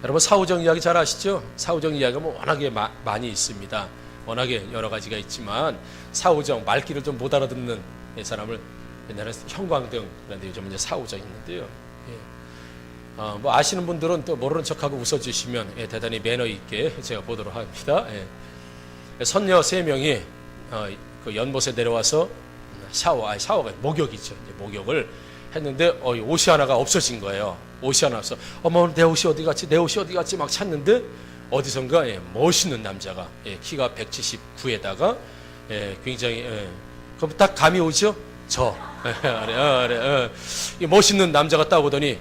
여러분 사후정 이야기 잘 아시죠? 사후정 이야기가 뭐 워낙에 많이 있습니다. 워낙에 여러 가지가 있지만 사후정 말귀를 좀 못 알아듣는 사람을 옛날에 형광등 그런데 요즘 이제 사후정 있는데요. 뭐 아시는 분들은 또 모르는 척하고 웃어주시면 대단히 매너 있게 제가 보도록 합니다. 선녀 3명이 그 연못에 내려와서 샤워가 목욕이죠. 이제 목욕을 했는데 옷이 하나가 없어진 거예요. 옷이 하나 없어. 어머 내 옷이 어디 갔지? 내 옷이 어디 갔지? 막 찾는데 어디선가 멋있는 남자가 키가 179에다가 굉장히 그럼 딱 감이 오죠? 이 멋있는 남자가 딱 오더니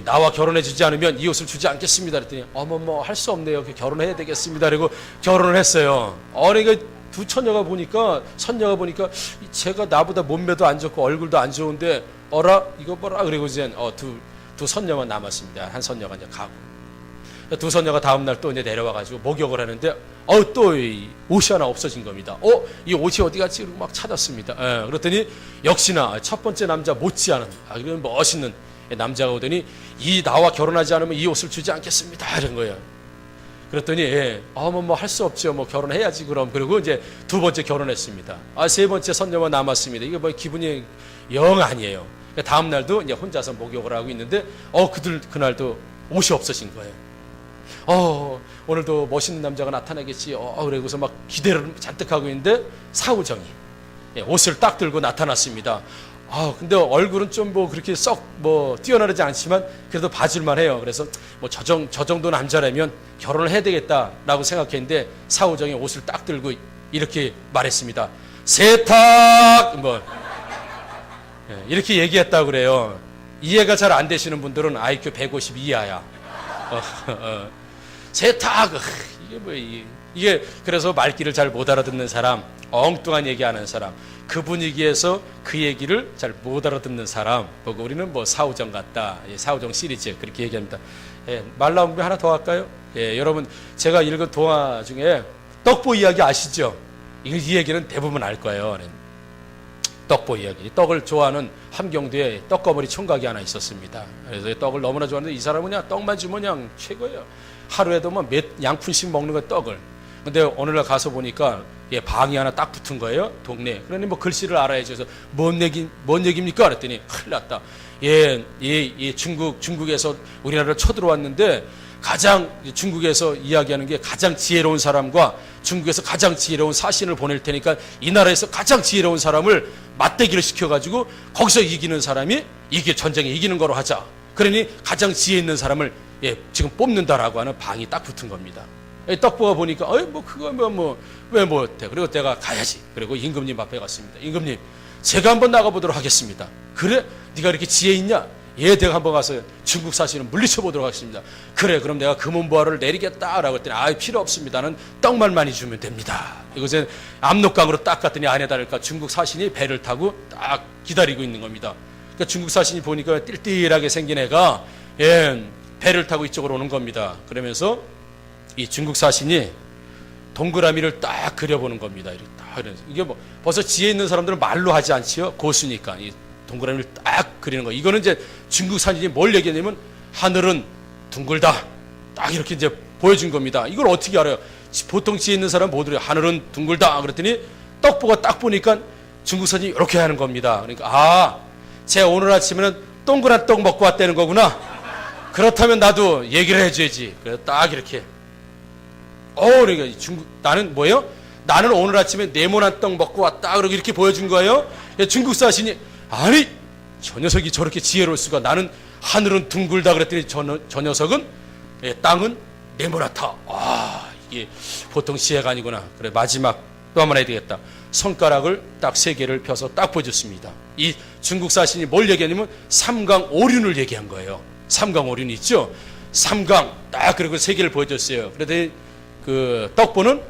나와 결혼해주지 않으면 이 옷을 주지 않겠습니다. 그랬더니 어머 할 수 없네요. 결혼해야 되겠습니다. 그리고 결혼을 했어요. 그러니까 두 선녀가 보니까 제가 나보다 몸매도 안 좋고 얼굴도 안 좋은데 이거 봐라. 그리고 이제 두 선녀만 남았습니다. 한 선녀가 이제 가고 두 선녀가 다음 날 또 이제 내려와가지고 목욕을 하는데 또 옷이 하나 없어진 겁니다. 이 옷이 어디 갔지? 그리고 막 찾았습니다. 그랬더니 역시나 첫 번째 남자 못지않은 그런 멋있는 남자가 오더니 나와 결혼하지 않으면 이 옷을 주지 않겠습니다. 이런 거예요. 그랬더니 뭐 할 수 없죠. 뭐 결혼해야지 그럼. 그리고 이제 두 번째 결혼했습니다. 세 번째 선녀만 남았습니다. 이게 뭐 기분이 영 아니에요. 다음 날도 이제 혼자서 목욕을 하고 있는데 그날도 옷이 없어진 거예요. 오늘도 멋있는 남자가 나타나겠지. 그러고서 막 기대를 잔뜩 하고 있는데 사후정이 옷을 딱 들고 나타났습니다. 근데 얼굴은 좀 그렇게 썩 뛰어나르지 않지만 그래도 봐줄만 해요. 그래서 저 정도 남자라면 결혼을 해야 되겠다라고 생각했는데 사후정이 옷을 딱 들고 이렇게 말했습니다. 세탁! 이렇게 얘기했다고 그래요. 이해가 잘 안 되시는 분들은 IQ 150 이하야. 세탁! 이게 그래서 말귀를 잘 못 알아듣는 사람, 엉뚱한 얘기하는 사람, 그 분위기에서 그 얘기를 잘 못 알아듣는 사람 보고 우리는 사후정 같다. 사후정 시리즈 그렇게 얘기합니다. 말 나온 게 하나 더 할까요? 여러분 제가 읽은 동화 중에 떡보 이야기 아시죠? 이 얘기는 대부분 알 거예요. 떡보 이야기. 떡을 좋아하는 함경도에 떡거머리 총각이 하나 있었습니다. 그래서 떡을 너무나 좋아하는데 이 사람은 그냥 떡만 주면 그냥 최고예요. 하루에도 몇 양푼씩 먹는 거 떡을. 근데 오늘날 가서 보니까 방이 하나 딱 붙은 거예요. 동네에. 그러니 글씨를 알아야지. 그래서 뭔 얘기입니까? 그랬더니 큰일 났다. 중국에서 우리나라를 쳐들어왔는데 중국에서 이야기하는 게 가장 지혜로운 사람과 중국에서 가장 지혜로운 사신을 보낼 테니까 이 나라에서 가장 지혜로운 사람을 맞대기를 시켜가지고 거기서 이기는 사람이 전쟁에 이기는 거로 하자. 그러니 가장 지혜 있는 사람을 지금 뽑는다라고 하는 방이 딱 붙은 겁니다. 떡보가 보니까 왜 못해. 그리고 내가 가야지. 그리고 임금님 앞에 갔습니다. 임금님 제가 한번 나가보도록 하겠습니다. 그래? 네가 이렇게 지혜 있냐? 내가 한번 가서 중국 사신을 물리쳐보도록 하겠습니다. 그래 그럼 내가 금은보화를 내리겠다라고 했더니 필요 없습니다. 나는 떡만 많이 주면 됩니다. 이것은 압록강으로 딱 갔더니 아내 다를까 중국 사신이 배를 타고 딱 기다리고 있는 겁니다. 그러니까 중국 사신이 보니까 띨띨하게 생긴 애가 배를 타고 이쪽으로 오는 겁니다. 그러면서 이 중국 사신이 동그라미를 딱 그려보는 겁니다. 이게 벌써 지혜 있는 사람들은 말로 하지 않지요. 고수니까 이 동그라미를 딱 그리는 거. 이거는 이제 중국 사신이 뭘 얘기하냐면 하늘은 둥글다. 딱 이렇게 이제 보여준 겁니다. 이걸 어떻게 알아요? 보통 지혜 있는 사람 모두 하늘은 둥글다. 그랬더니 떡보가 딱 보니까 중국 사신이 이렇게 하는 겁니다. 그러니까 제가 오늘 아침에는 동그란 떡 먹고 왔다는 거구나. 그렇다면 나도 얘기를 해줘야지. 그래서 딱 이렇게. 그러니까 나는 뭐예요? 나는 오늘 아침에 네모난 떡 먹고 왔다. 그러고 이렇게 보여준 거예요. 중국 사신이 아니 저 녀석이 저렇게 지혜로울 수가. 나는 하늘은 둥글다 그랬더니 저 녀석은 땅은 네모나다. 이게 보통 지혜가 아니구나. 그래 마지막 또 한 번 해야 되겠다. 손가락을 딱 3개를 펴서 딱 보여줬습니다. 이 중국 사신이 뭘 얘기하냐면 삼강오륜을 얘기한 거예요. 삼강오륜이 있죠. 삼강 딱 그리고 3개를 보여줬어요. 그랬더니 그 떡보는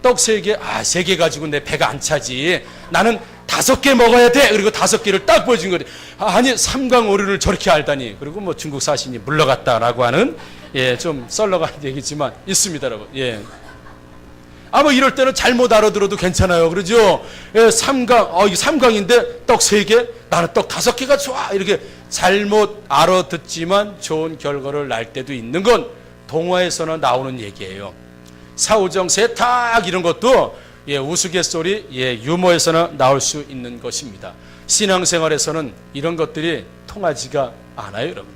떡 3개 3개 가지고 내 배가 안 차지. 나는 5개 먹어야 돼. 그리고 5개를 딱 보여준 거지. 아니 삼강오륜을 저렇게 알다니. 그리고 중국 사신이 물러갔다라고 하는 좀 썰러간 얘기지만 있습니다, 여러분. 아마 이럴 때는 잘못 알아들어도 괜찮아요. 그러죠? 예, 삼강, 이게 삼강인데 떡 3개, 나는 떡 5개가 좋아. 이렇게 잘못 알아듣지만 좋은 결과를 날 때도 있는 건 동화에서나 나오는 얘기예요. 사우정, 세탁 이런 것도 예, 우스갯소리, 예, 유머에서나 나올 수 있는 것입니다. 신앙생활에서는 이런 것들이 통하지가 않아요, 여러분.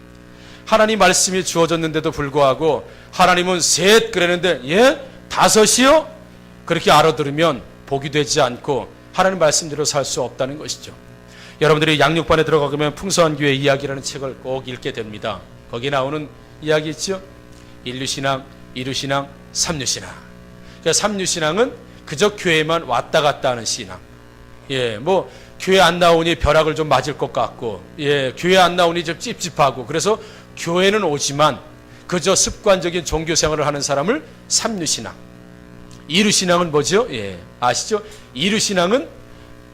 하나님 말씀이 주어졌는데도 불구하고 하나님은 셋 그랬는데 예? 5이요? 그렇게 알아들으면 복이 되지 않고 하나님 말씀대로 살 수 없다는 것이죠. 여러분들이 양육반에 들어가면 풍성한 교회 이야기라는 책을 꼭 읽게 됩니다. 거기에 나오는 이야기 있죠? 인류신앙, 이류신앙, 삼류신앙. 그러니까 삼류신앙은 그저 교회만 왔다 갔다 하는 신앙. 예, 뭐 교회 안 나오니 벼락을 좀 맞을 것 같고, 예, 교회 안 나오니 좀 찝찝하고, 그래서 교회는 오지만 그저 습관적인 종교 생활을 하는 사람을 삼류신앙. 이류신앙은 뭐죠? 예, 아시죠? 이류신앙은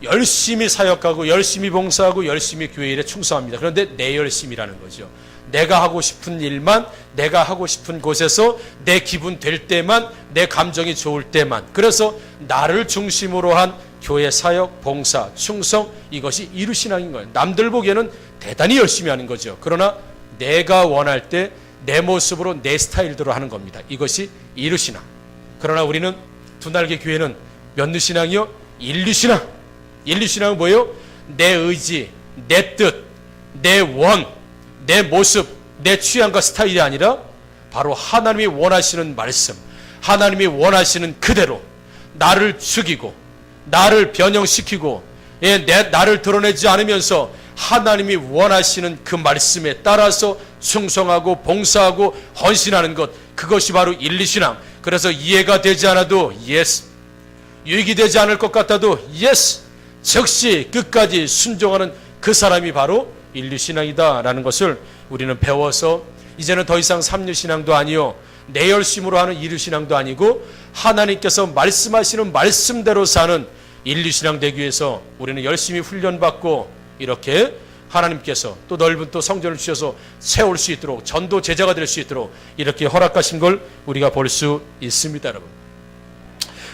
열심히 사역하고 열심히 봉사하고 열심히 교회 일에 충성합니다. 그런데 내 열심이라는 거죠. 내가 하고 싶은 일만, 내가 하고 싶은 곳에서 내 기분 될 때만, 내 감정이 좋을 때만, 그래서 나를 중심으로 한 교회 사역, 봉사, 충성, 이것이 이루신앙인 거예요. 남들 보기에는 대단히 열심히 하는 거죠. 그러나 내가 원할 때 내 모습으로 내 스타일대로 하는 겁니다. 이것이 이루신앙. 그러나 우리는 두날개 교회는 몇 류신앙이요? 인류신앙. 인류신앙은 뭐예요? 내 의지, 내 뜻, 내 원, 내 모습, 내 취향과 스타일이 아니라 바로 하나님이 원하시는 말씀, 하나님이 원하시는 그대로 나를 죽이고 나를 변형시키고 나를 드러내지 않으면서 하나님이 원하시는 그 말씀에 따라서 충성하고 봉사하고 헌신하는 것, 그것이 바로 인류신앙. 그래서 이해가 되지 않아도 yes, 유익이 되지 않을 것 같아도 yes, 즉시 끝까지 순종하는 그 사람이 바로 인류신앙이다라는 것을 우리는 배워서 이제는 더 이상 삼류신앙도 아니요, 내 열심으로 하는 이류신앙도 아니고 하나님께서 말씀하시는 말씀대로 사는 인류신앙 되기 위해서 우리는 열심히 훈련받고 이렇게 하나님께서 또 넓은 또 성전을 주셔서 세울 수 있도록, 전도 제자가 될 수 있도록 이렇게 허락하신 걸 우리가 볼 수 있습니다. 여러분,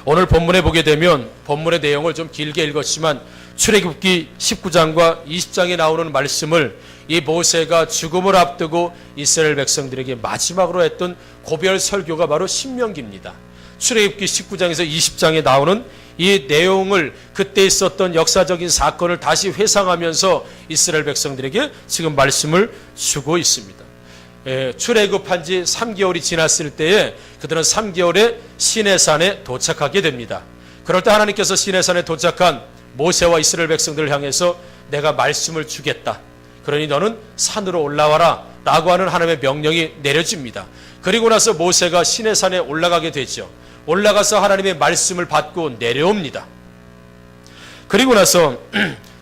오늘 본문에 보게 되면 본문의 내용을 좀 길게 읽었지만 출애굽기 19장과 20장에 나오는 말씀을 이 모세가 죽음을 앞두고 이스라엘 백성들에게 마지막으로 했던 고별 설교가 바로 신명기입니다. 출애굽기 19장에서 20장에 나오는 이 내용을, 그때 있었던 역사적인 사건을 다시 회상하면서 이스라엘 백성들에게 지금 말씀을 주고 있습니다. 출애굽한 지 3개월이 지났을 때에 그들은 3개월에 시내산에 도착하게 됩니다. 그럴 때 하나님께서 시내산에 도착한 모세와 이스라엘 백성들을 향해서 내가 말씀을 주겠다, 그러니 너는 산으로 올라와라 라고 하는 하나님의 명령이 내려집니다. 그리고 나서 모세가 시내산에 올라가게 되죠. 올라가서 하나님의 말씀을 받고 내려옵니다. 그리고 나서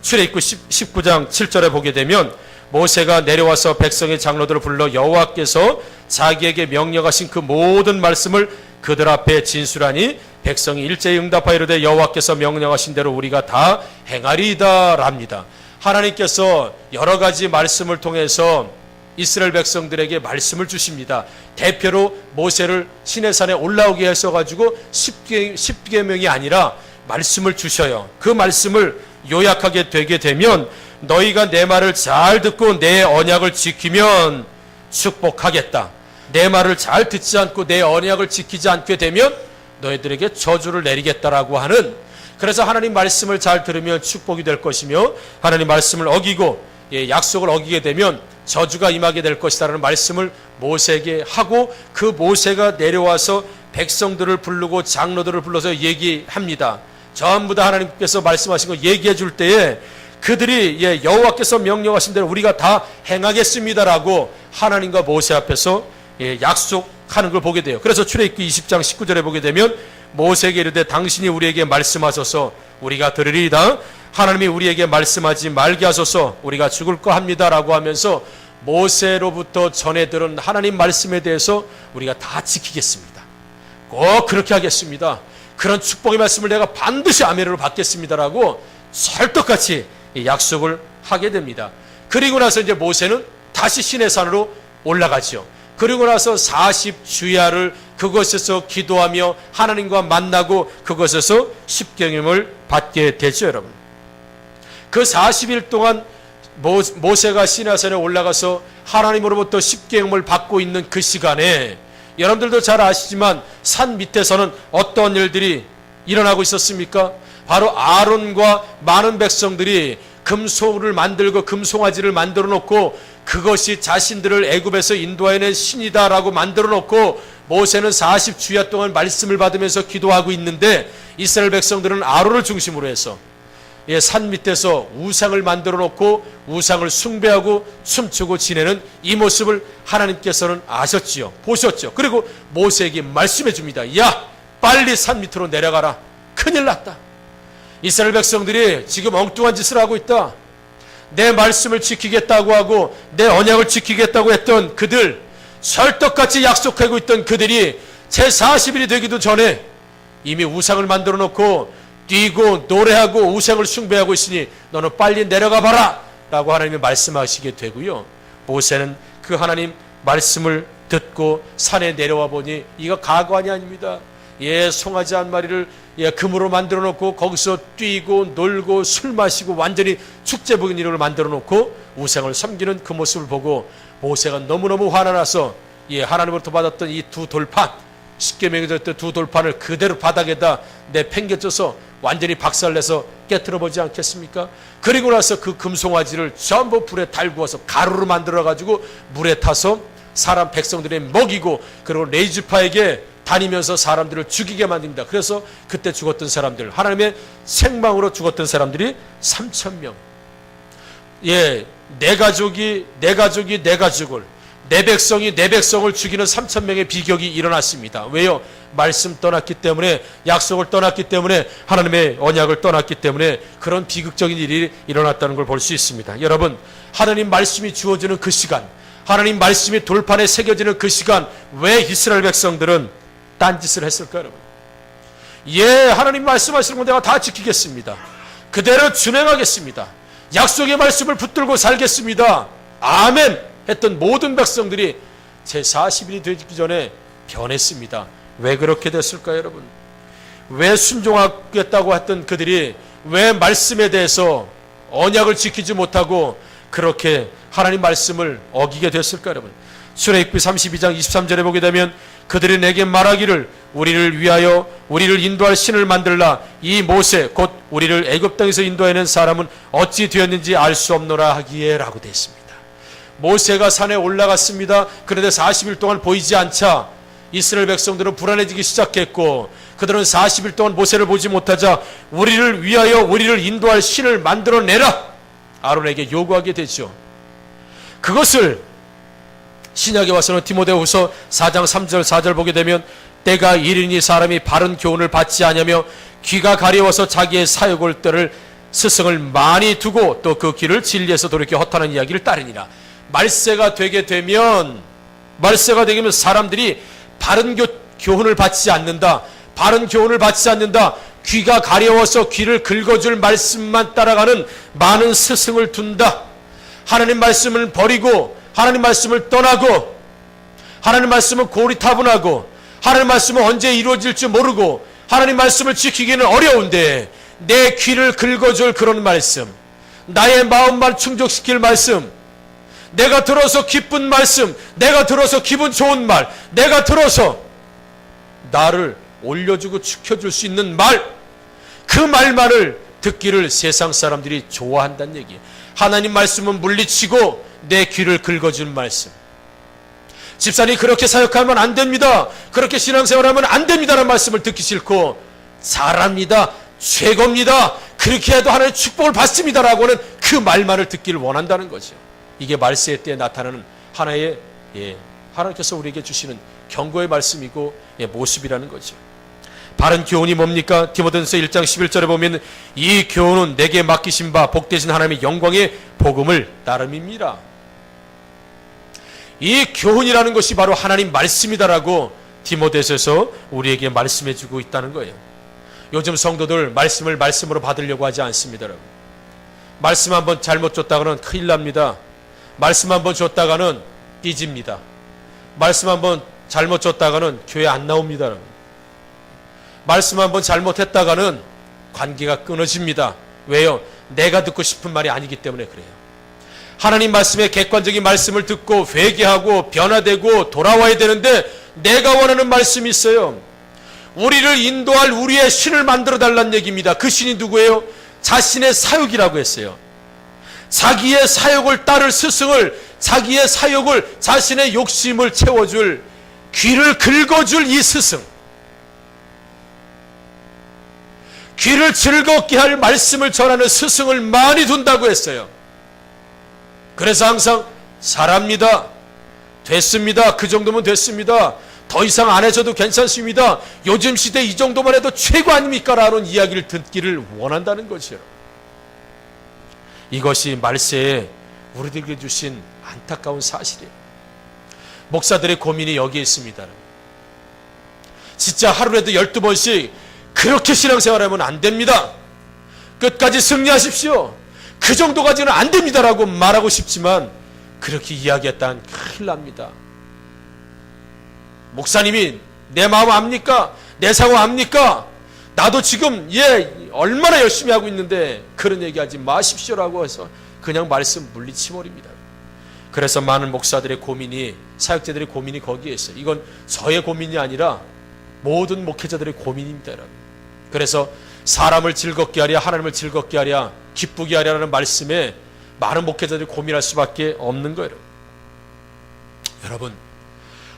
출애굽기 19장 7절에 보게 되면 모세가 내려와서 백성의 장로들을 불러 여호와께서 자기에게 명령하신 그 모든 말씀을 그들 앞에 진술하니 백성이 일제히 응답하여 이르되 여호와께서 명령하신 대로 우리가 다 행하리이다 랍니다. 하나님께서 여러 가지 말씀을 통해서 이스라엘 백성들에게 말씀을 주십니다. 대표로 모세를 시내산에 올라오게 해서가지고 10계명이 아니라 말씀을 주셔요. 그 말씀을 요약하게 되게 되면 너희가 내 말을 잘 듣고 내 언약을 지키면 축복하겠다. 내 말을 잘 듣지 않고 내 언약을 지키지 않게 되면 너희들에게 저주를 내리겠다라고 하는, 그래서 하나님 말씀을 잘 들으면 축복이 될 것이며 하나님 말씀을 어기고 약속을 어기게 되면 저주가 임하게 될 것이다라는 말씀을 모세에게 하고, 그 모세가 내려와서 백성들을 부르고 장로들을 불러서 얘기합니다. 전부 다 하나님께서 말씀하신 거 얘기해 줄 때에 그들이 여호와께서 명령하신 대로 우리가 다 행하겠습니다라고 하나님과 모세 앞에서 약속하는 걸 보게 돼요. 그래서 출애굽기 20장 19절에 보게 되면 모세에게 이르되 당신이 우리에게 말씀하소서 우리가 들으리이다. 하나님이 우리에게 말씀하지 말게 하소서 우리가 죽을 거 합니다라고 하면서 모세로부터 전해 들은 하나님 말씀에 대해서 우리가 다 지키겠습니다. 꼭 그렇게 하겠습니다. 그런 축복의 말씀을 내가 반드시 아멘으로 받겠습니다라고 설떡같이 약속을 하게 됩니다. 그리고 나서 이제 모세는 다시 시내산으로 올라가죠. 그리고 나서 40주야를 그곳에서 기도하며 하나님과 만나고 그곳에서 십계명을 받게 되죠, 여러분. 그 40일 동안 모세가 시내산에 올라가서 하나님으로부터 십계명을 받고 있는 그 시간에 여러분들도 잘 아시지만 산 밑에서는 어떤 일들이 일어나고 있었습니까? 바로 아론과 많은 백성들이 금소를 만들고 금송아지를 만들어 놓고 그것이 자신들을 애굽에서 인도해낸 신이다라고 만들어 놓고 모세는 40주야 동안 말씀을 받으면서 기도하고 있는데 이스라엘 백성들은 아론을 중심으로 해서 산 밑에서 우상을 만들어 놓고 우상을 숭배하고 춤추고 지내는 이 모습을 하나님께서는 아셨지요. 보셨죠. 그리고 모세에게 말씀해 줍니다. 야, 빨리 산 밑으로 내려가라. 큰일 났다. 이스라엘 백성들이 지금 엉뚱한 짓을 하고 있다. 내 말씀을 지키겠다고 하고 내 언약을 지키겠다고 했던 그들, 철떡같이 약속하고 있던 그들이 제40일이 되기도 전에 이미 우상을 만들어 놓고 뛰고 노래하고 우상을 숭배하고 있으니 너는 빨리 내려가 봐라 라고 하나님이 말씀하시게 되고요. 모세는 그 하나님 말씀을 듣고 산에 내려와 보니 이거 가관이 아닙니다. 송아지 한 마리를 금으로 만들어 놓고 거기서 뛰고 놀고 술 마시고 완전히 축제 분위기를 만들어 놓고 우상을 섬기는 그 모습을 보고 모세가 너무너무 화가 나서 하나님으로부터 받았던 이 두 돌판, 십계명이 들었던 두 돌판을 그대로 바닥에다 내팽개쳐서 완전히 박살내서 깨트려 보지 않겠습니까? 그리고 나서 그 금송아지를 전부 불에 달구어서 가루로 만들어 가지고 물에 타서 사람 백성들의 먹이고 그리고 레이지파에게 다니면서 사람들을 죽이게 만듭니다. 그래서 그때 죽었던 사람들, 하나님의 생망으로 죽었던 사람들이 3,000명. 내 가족이 내 가족을, 내 백성이 내 백성을 죽이는 3,000명의 비격이 일어났습니다. 왜요? 말씀 떠났기 때문에, 약속을 떠났기 때문에, 하나님의 언약을 떠났기 때문에 그런 비극적인 일이 일어났다는 걸 볼 수 있습니다. 여러분, 하나님 말씀이 주어지는 그 시간, 하나님 말씀이 돌판에 새겨지는 그 시간, 왜 이스라엘 백성들은 딴짓을 했을까요, 여러분? 하나님 말씀하시는 건 내가 다 지키겠습니다. 그대로 준행하겠습니다. 약속의 말씀을 붙들고 살겠습니다. 아멘! 했던 모든 백성들이 제40일이 되기 전에 변했습니다. 왜 그렇게 됐을까요, 여러분? 왜 순종하겠다고 했던 그들이 왜 말씀에 대해서 언약을 지키지 못하고 그렇게 하나님 말씀을 어기게 됐을까요, 여러분? 출애굽기 32장 23절에 보게 되면 그들이 내게 말하기를 우리를 위하여 우리를 인도할 신을 만들라. 이 모세 곧 우리를 애굽 땅에서 인도해낸 사람은 어찌 되었는지 알 수 없노라 하기에 라고 되어 있습니다. 모세가 산에 올라갔습니다. 그런데 40일 동안 보이지 않자 이스라엘 백성들은 불안해지기 시작했고 그들은 40일 동안 모세를 보지 못하자 우리를 위하여 우리를 인도할 신을 만들어내라 아론에게 요구하게 되죠. 그것을 신약에 와서는 디모데후서 4장 3절 4절 보게 되면 때가 이르니 사람이 바른 교훈을 받지 않으며 귀가 가려워서 자기의 사역을 때를 스승을 많이 두고 또 그 길을 진리에서 돌이켜 허탄한 이야기를 따르니라. 말세가 되게 되면 사람들이 바른 교훈을 받지 않는다. 바른 교훈을 받지 않는다. 귀가 가려워서 귀를 긁어줄 말씀만 따라가는 많은 스승을 둔다. 하나님 말씀을 버리고 하나님 말씀을 떠나고 하나님 말씀은 고리타분하고 하나님 말씀은 언제 이루어질지 모르고 하나님 말씀을 지키기는 어려운데 내 귀를 긁어줄 그런 말씀, 나의 마음만 충족시킬 말씀, 내가 들어서 기쁜 말씀, 내가 들어서 기분 좋은 말, 내가 들어서 나를 올려주고 지켜줄 수 있는 말, 그 말만을 듣기를 세상 사람들이 좋아한다는 얘기예요. 하나님 말씀은 물리치고 내 귀를 긁어준 말씀. 집사님 그렇게 사역하면 안 됩니다. 그렇게 신앙생활하면 안 됩니다라는 말씀을 듣기 싫고 잘합니다. 최고입니다. 그렇게 해도 하나님의 축복을 받습니다라고 하는 그 말만을 듣기를 원한다는 거죠. 이게 말세 때에 나타나는 하나의 하나님께서 우리에게 주시는 경고의 말씀이고 모습이라는 거죠. 바른 교훈이 뭡니까? 디모데전서 1장 11절에 보면 이 교훈은 내게 맡기신 바 복되신 하나님의 영광의 복음을 따름입니다. 이 교훈이라는 것이 바로 하나님 말씀이다라고 디모데전서에서 우리에게 말씀해주고 있다는 거예요. 요즘 성도들 말씀을 말씀으로 받으려고 하지 않습니다. 여러분. 말씀 한번 잘못 줬다가는 큰일 납니다. 말씀 한번 줬다가는 삐집니다. 말씀 한번 잘못 줬다가는 교회 안 나옵니다. 말씀 한번 잘못했다가는 관계가 끊어집니다. 왜요? 내가 듣고 싶은 말이 아니기 때문에 그래요. 하나님 말씀의 객관적인 말씀을 듣고 회개하고 변화되고 돌아와야 되는데 내가 원하는 말씀이 있어요. 우리를 인도할 우리의 신을 만들어 달라는 얘기입니다. 그 신이 누구예요? 자신의 사욕이라고 했어요. 자기의 사욕을 따를 스승을, 자기의 사욕을, 자신의 욕심을 채워줄, 귀를 긁어줄 이 스승, 귀를 즐겁게 할 말씀을 전하는 스승을 많이 둔다고 했어요. 그래서 항상 잘합니다, 됐습니다, 그 정도면 됐습니다, 더 이상 안 해줘도 괜찮습니다, 요즘 시대 이 정도만 해도 최고 아닙니까? 라는 이야기를 듣기를 원한다는 거죠. 이것이 말세에 우리들에게 주신 안타까운 사실이에요. 목사들의 고민이 여기에 있습니다. 진짜 하루에도 12번씩 그렇게 신앙생활하면 안 됩니다, 끝까지 승리하십시오, 그 정도 가지고는 안 됩니다라고 말하고 싶지만 그렇게 이야기했다면 큰일 납니다. 목사님이 내 마음 압니까? 내 상황 압니까? 나도 지금 얼마나 열심히 하고 있는데 그런 얘기하지 마십시오라고 해서 그냥 말씀 물리치버립니다. 그래서 많은 목사들의 고민이, 사역자들의 고민이 거기에 있어요. 이건 저의 고민이 아니라 모든 목회자들의 고민입니다, 여러분. 그래서 사람을 즐겁게 하랴, 하나님을 즐겁게 하랴, 기쁘게 하랴라는 말씀에 많은 목회자들이 고민할 수밖에 없는 거예요. 여러분,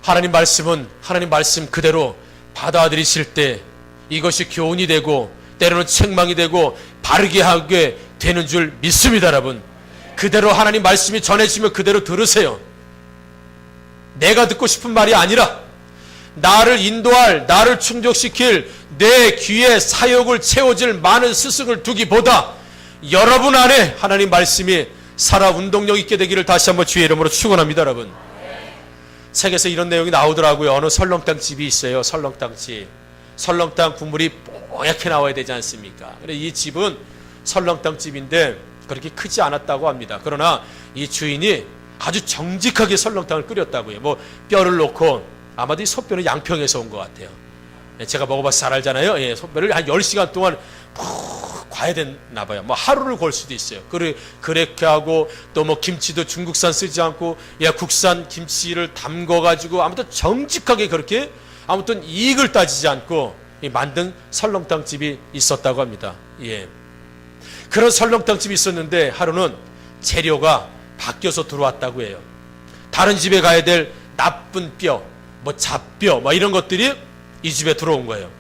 하나님 말씀은 하나님 말씀 그대로 받아들이실 때 이것이 교훈이 되고 때로는 책망이 되고 바르게 하게 되는 줄 믿습니다. 여러분, 그대로 하나님 말씀이 전해지면 그대로 들으세요. 내가 듣고 싶은 말이 아니라 나를 인도할, 나를 충족시킬 내 귀에 사욕을 채워줄 많은 스승을 두기보다 여러분 안에 하나님 말씀이 살아 운동력 있게 되기를 다시 한번 주의 이름으로 축원합니다. 여러분, 책에서 이런 내용이 나오더라고요. 어느 설렁탕 집이 있어요. 설렁탕 집. 설렁탕 국물이 뽀얗게 나와야 되지 않습니까? 그래서 이 집은 설렁탕 집인데 그렇게 크지 않았다고 합니다. 그러나 이 주인이 아주 정직하게 설렁탕을 끓였다고 해요. 뭐 뼈를 넣고, 아마도 이 소뼈는 양평에서 온 것 같아요. 제가 먹어봐서 잘 알잖아요. 소뼈를 한 10시간 동안 푹 과야 됐나 봐요. 뭐 하루를 걸 수도 있어요. 그렇게 하고 또 뭐 김치도 중국산 쓰지 않고 국산 김치를 담궈가지고 아무튼 정직하게 그렇게 아무튼 이익을 따지지 않고 만든 설렁탕 집이 있었다고 합니다. 그런 설렁탕 집이 있었는데 하루는 재료가 바뀌어서 들어왔다고 해요. 다른 집에 가야 될 나쁜 뼈, 뭐 잡뼈, 뭐 이런 것들이 이 집에 들어온 거예요.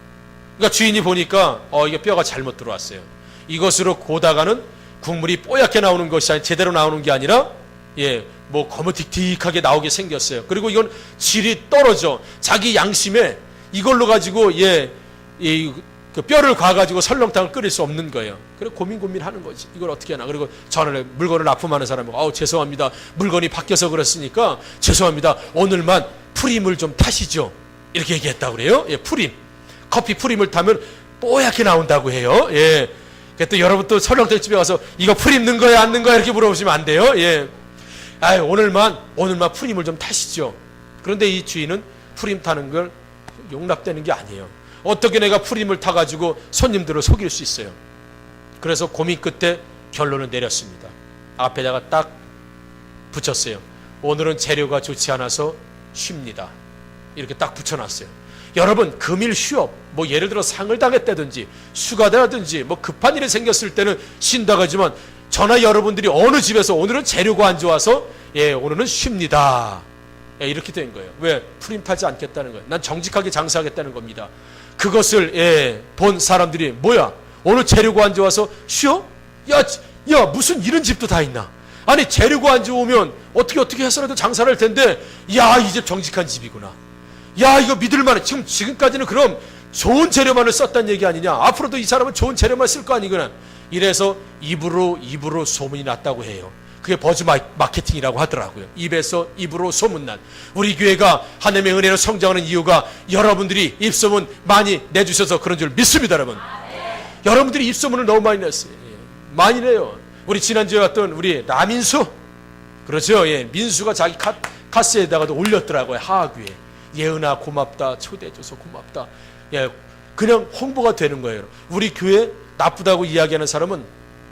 그러니까 주인이 보니까 이게 뼈가 잘못 들어왔어요. 이것으로 고다가는 국물이 뽀얗게 나오는 것이 아니라 제대로 나오는 게 아니라 뭐 거무틱틱하게 나오게 생겼어요. 그리고 이건 질이 떨어져. 자기 양심에 이걸로 가지고 그 뼈를 가가지고 설렁탕을 끓일 수 없는 거예요. 그래 고민하는 거지. 이걸 어떻게 하나. 그리고 전에 물건을 납품하는 사람이 죄송합니다, 물건이 바뀌어서 그렇으니까 죄송합니다, 오늘만 프림을 좀 타시죠, 이렇게 얘기했다고 그래요. 프림, 커피 프림을 타면 뽀얗게 나온다고 해요. 또 여러분 또 설렁탕 집에 가서 이거 프림 넣은 거야 안 넣은 거야 이렇게 물어보시면 안 돼요. 오늘만 프림을 좀 타시죠. 그런데 이 주인은 프림 타는 걸 용납되는 게 아니에요. 어떻게 내가 프림을 타가지고 손님들을 속일 수 있어요. 그래서 고민 끝에 결론을 내렸습니다. 앞에다가 딱 붙였어요. 오늘은 재료가 좋지 않아서 쉽니다. 이렇게 딱 붙여놨어요. 여러분, 금일 휴업, 뭐 예를 들어 상을 당했다든지 휴가다든지 뭐 급한 일이 생겼을 때는 쉰다고 하지만 저나 여러분들이 어느 집에서 오늘은 재료가 안 좋아서 오늘은 쉽니다, 이렇게 된 거예요. 왜? 프림 타지 않겠다는 거예요. 난 정직하게 장사하겠다는 겁니다. 그것을 본 사람들이 뭐야? 오늘 재료가 안 좋아서 쉬어? 야 무슨 이런 집도 다 있나? 아니 재료가 안 좋으면 어떻게 해서라도 장사를 할 텐데, 이 집 정직한 집이구나, 이거 믿을만해. 지금까지는 그럼 좋은 재료만을 썼단 얘기 아니냐, 앞으로도 이 사람은 좋은 재료만 쓸 거 아니구나. 이래서 입으로 소문이 났다고 해요. 그게 버즈 마케팅이라고 하더라고요. 입에서 입으로 소문난. 우리 교회가 하나님의 은혜로 성장하는 이유가 여러분들이 입소문 많이 내주셔서 그런 줄 믿습니다. 여러분, 여러분들이 입소문을 너무 많이 냈어요. 많이 내요. 우리 지난주에 왔던 우리 라민수, 그렇죠? 민수가 자기 카스에다가도 올렸더라고요. 하하교회 예은아 고맙다, 초대해줘서 고맙다. 예, 그냥 홍보가 되는 거예요. 우리 교회 나쁘다고 이야기하는 사람은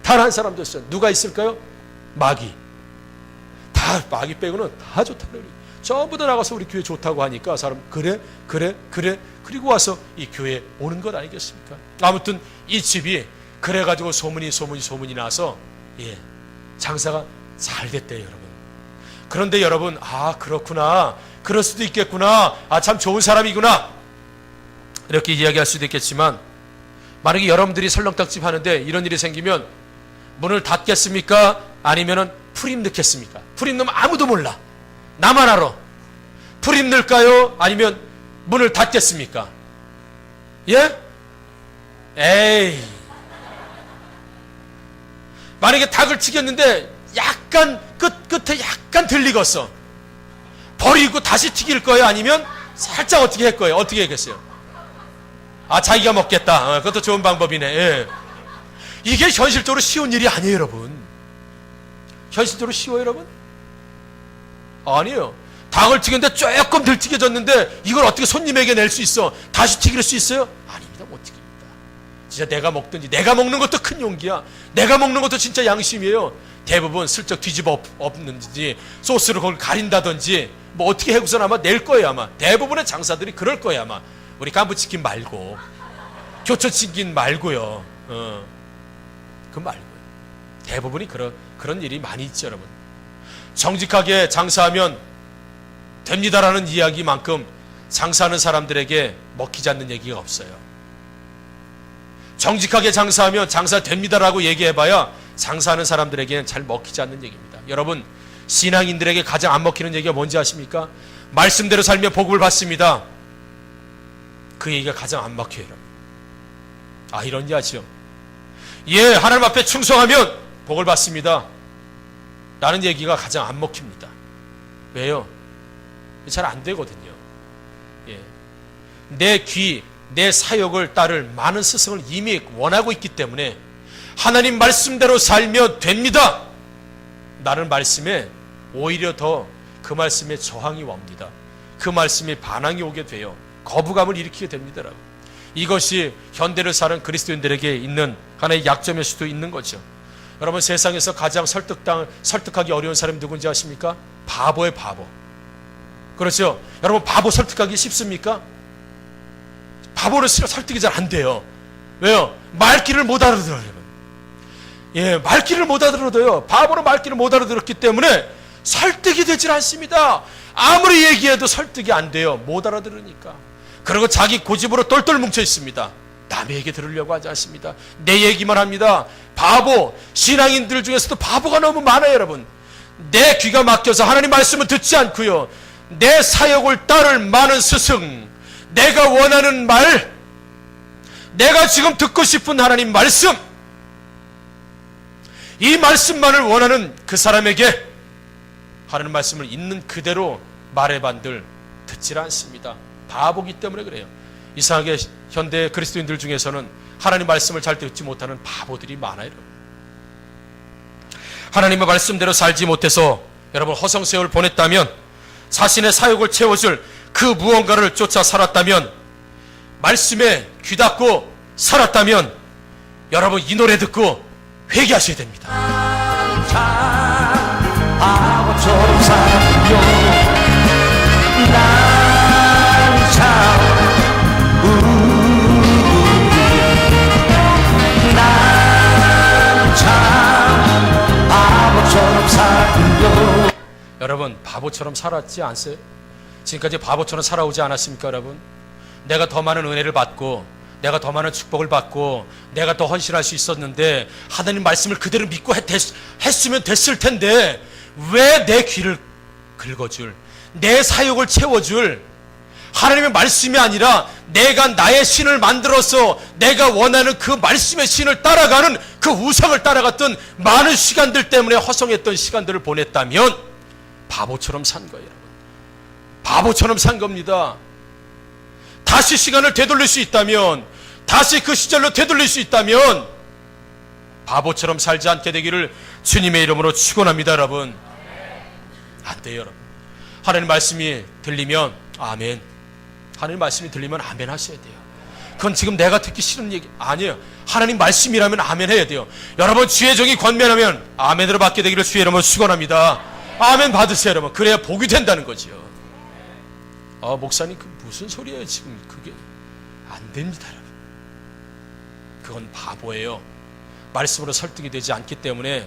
단 한 사람도 없어요. 누가 있을까요? 마귀. 다 마귀 빼고는 다 좋다. 전부 다 나가서 우리 교회 좋다고 하니까 사람 그래 그리고 와서 이 교회에 오는 것 아니겠습니까? 아무튼 이 집이 그래가지고 소문이 나서 예, 장사가 잘 됐대요, 여러분. 그런데 여러분, 아 그렇구나, 그럴 수도 있겠구나, 아 참 좋은 사람이구나 이렇게 이야기할 수도 있겠지만, 만약에 여러분들이 설렁탕집 하는데 이런 일이 생기면 문을 닫겠습니까? 아니면은 프림 넣겠습니까? 프림 넣으면 아무도 몰라, 나만 알아. 프림 넣을까요? 아니면 문을 닫겠습니까? 예? 에이, 만약에 닭을 튀겼는데 약간 끝에 약간 들리겠어, 버리고 다시 튀길 거예요? 아니면 살짝 어떻게 할 거예요? 어떻게 하겠어요? 아, 자기가 먹겠다. 그것도 좋은 방법이네. 예. 이게 현실적으로 쉬운 일이 아니에요, 여러분. 현실적으로 쉬워요, 여러분? 아니에요. 닭을 튀겼는데 조금 덜 튀겨졌는데 이걸 어떻게 손님에게 낼 수 있어? 다시 튀길 수 있어요? 아닙니다. 못 튀깁니다. 진짜 내가 먹든지, 내가 먹는 것도 큰 용기야. 내가 먹는 것도 진짜 양심이에요. 대부분 슬쩍 뒤집어 엎는지 소스로 그걸 가린다든지 뭐 어떻게 해고선 아마 낼 거예요. 아마 대부분의 장사들이 그럴 거예요. 아마 우리 깐부치킨 말고, 교촌치킨 말고요. 그 말고요. 대부분이 그런 일이 많이 있죠, 여러분. 정직하게 장사하면 됩니다라는 이야기만큼 장사하는 사람들에게 먹히지 않는 얘기가 없어요. 정직하게 장사하면 장사 됩니다라고 얘기해봐야 장사하는 사람들에게는 잘 먹히지 않는 얘기입니다. 여러분, 신앙인들에게 가장 안 먹히는 얘기가 뭔지 아십니까? 말씀대로 살면 복을 받습니다. 그 얘기가 가장 안 먹혀요, 여러분. 아, 이런 일 아시죠? 예, 하나님 앞에 충성하면 복을 받습니다 라는 얘기가 가장 안 먹힙니다. 왜요? 잘 안 되거든요. 예. 내 귀, 내 사역을 따를 많은 스승을 이미 원하고 있기 때문에 하나님 말씀대로 살면 됩니다 라는 말씀에 오히려 더 그 말씀에 저항이 옵니다. 그 말씀에 반항이 오게 돼요. 거부감을 일으키게 됩니다. 이것이 현대를 사는 그리스도인들에게 있는 하나의 약점일 수도 있는 거죠. 여러분, 세상에서 가장 설득하기 어려운 사람이 누군지 아십니까? 바보의 바보. 그렇죠? 여러분, 바보 설득하기 쉽습니까? 바보는 설득이 잘 안 돼요. 왜요? 말귀를 못 알아들어요. 예, 말귀를 못 알아들어요. 바보는 말귀를 못 알아들었기 때문에 설득이 되질 않습니다. 아무리 얘기해도 설득이 안 돼요. 못 알아들으니까. 그리고 자기 고집으로 똘똘 뭉쳐 있습니다. 남의 얘기 들으려고 하지 않습니다. 내 얘기만 합니다. 바보, 신앙인들 중에서도 바보가 너무 많아요, 여러분. 내 귀가 막혀서 하나님 말씀을 듣지 않고요, 내 사역을 따를 많은 스승, 내가 원하는 말, 내가 지금 듣고 싶은 하나님 말씀, 이 말씀만을 원하는 그 사람에게 하나님 말씀을 있는 그대로 말해반들 듣질 않습니다. 바보기 때문에 그래요. 이상하게 현대 그리스도인들 중에서는 하나님 말씀을 잘 듣지 못하는 바보들이 많아요. 하나님의 말씀대로 살지 못해서 여러분 허송세월 보냈다면, 자신의 사역을 채워줄 그 무언가를 쫓아 살았다면, 말씀에 귀닫고 살았다면, 여러분 이 노래 듣고 회개하셔야 됩니다. 바보처럼 살았군요. 난 참 바보처럼 살았군요. 여러분, 바보처럼 살았지 않으세요? 지금까지 바보처럼 살아오지 않았습니까, 여러분? 내가 더 많은 은혜를 받고, 내가 더 많은 축복을 받고, 내가 더 헌신할 수 있었는데, 하나님 말씀을 그대로 믿고 했으면 됐을 텐데, 왜 내 귀를 긁어줄, 내 사역을 채워줄 하나님의 말씀이 아니라 내가 나의 신을 만들어서 내가 원하는 그 말씀의 신을 따라가는 그 우상을 따라갔던 많은 시간들 때문에 허송했던 시간들을 보냈다면 바보처럼 산 거예요, 여러분. 바보처럼 산 겁니다. 다시 시간을 되돌릴 수 있다면, 다시 그 시절로 되돌릴 수 있다면 바보처럼 살지 않게 되기를 주님의 이름으로 축원합니다, 여러분. 안 돼요, 여러분. 하나님 말씀이 들리면 아멘, 하나님 말씀이 들리면 아멘 하셔야 돼요. 그건 지금 내가 듣기 싫은 얘기 아니에요. 하나님 말씀이라면 아멘 해야 돼요. 여러분 주의 종이 권면하면 아멘으로 받게 되기를 주의 이름으로 축원합니다. 아멘 받으세요 여러분. 그래야 복이 된다는 거지요. 목사님 그 무슨 소리예요 지금. 그게 안 됩니다 여러분. 그건 바보예요. 말씀으로 설득이 되지 않기 때문에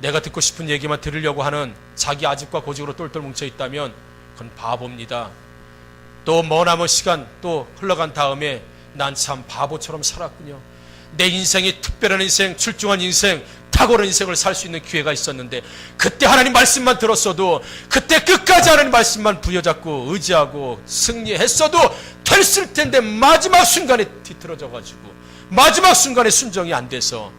내가 듣고 싶은 얘기만 들으려고 하는 자기 아집과 고집으로 똘똘 뭉쳐 있다면 그건 바보입니다. 또 머나먼 시간 또 흘러간 다음에 난 참 바보처럼 살았군요. 내 인생이 특별한 인생, 출중한 인생, 탁월한 인생을 살 수 있는 기회가 있었는데 그때 하나님 말씀만 들었어도, 그때 끝까지 하나님 말씀만 부여잡고 의지하고 승리했어도 됐을 텐데 마지막 순간에 뒤틀어져가지고 마지막 순간에 순종이 안 돼서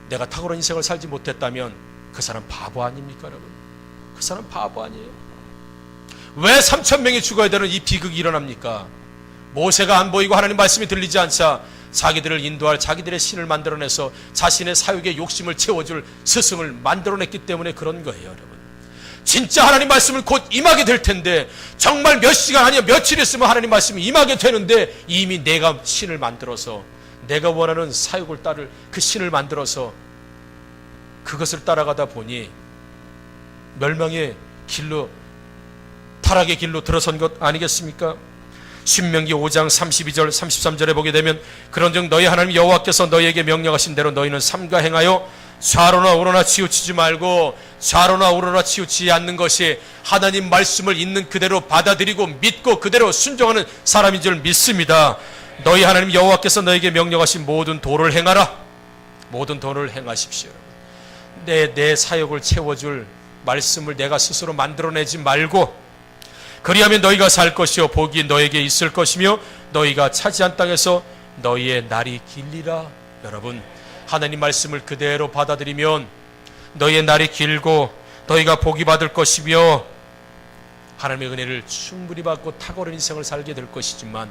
내가 탁월한 인생을 살지 못했다면 그 사람 바보 아닙니까 여러분? 그 사람 바보 아니에요? 왜 3,000명이 죽어야 되는 이 비극이 일어납니까? 모세가 안 보이고 하나님 말씀이 들리지 않자 자기들을 인도할 자기들의 신을 만들어내서 자신의 사육의 욕심을 채워줄 스승을 만들어냈기 때문에 그런 거예요 여러분. 진짜 하나님 말씀을 곧 임하게 될 텐데, 정말 몇 시간 아니야 며칠 있으면 하나님 말씀이 임하게 되는데 이미 내가 신을 만들어서, 내가 원하는 사육을 따를 그 신을 만들어서 그것을 따라가다 보니 멸망의 길로, 타락의 길로 들어선 것 아니겠습니까? 신명기 5장 32절 33절에 보게 되면 그런즉 너희 하나님 여호와께서 너희에게 명령하신 대로 너희는 삼가 행하여 좌로나 우로나 치우치지 말고, 좌로나 우로나 치우치지 않는 것이 하나님 말씀을 있는 그대로 받아들이고 믿고 그대로 순종하는 사람인 줄 믿습니다. 너희 하나님 여호와께서 너희에게 명령하신 모든 도를 행하라. 모든 도를 행하십시오. 내 사역을 채워줄 말씀을 내가 스스로 만들어내지 말고, 그리하면 너희가 살 것이요 복이 너에게 있을 것이며 너희가 차지한 땅에서 너희의 날이 길리라. 여러분, 하나님 말씀을 그대로 받아들이면 너희의 날이 길고 너희가 복이 받을 것이며 하나님의 은혜를 충분히 받고 탁월한 인생을 살게 될 것이지만,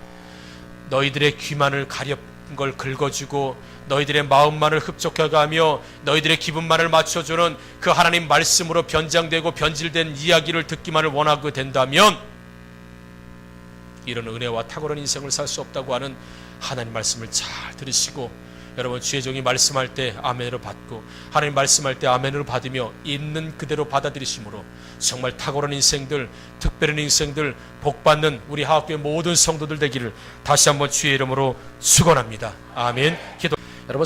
너희들의 귀만을 가렵 걸 긁어주고 너희들의 마음만을 흡족해가며 너희들의 기분만을 맞춰주는 그 하나님 말씀으로 변장되고 변질된 이야기를 듣기만을 원하게 된다면 이런 은혜와 탁월한 인생을 살 수 없다고 하는 하나님 말씀을 잘 들으시고, 여러분 주의 종이 말씀할 때 아멘으로 받고 하나님 말씀할 때 아멘으로 받으며 있는 그대로 받아들이심으로 정말 탁월한 인생들, 특별한 인생들, 복받는 우리 하학교의 모든 성도들 되기를 다시 한번 주의 이름으로 축원합니다. 아멘. 기도. 여러분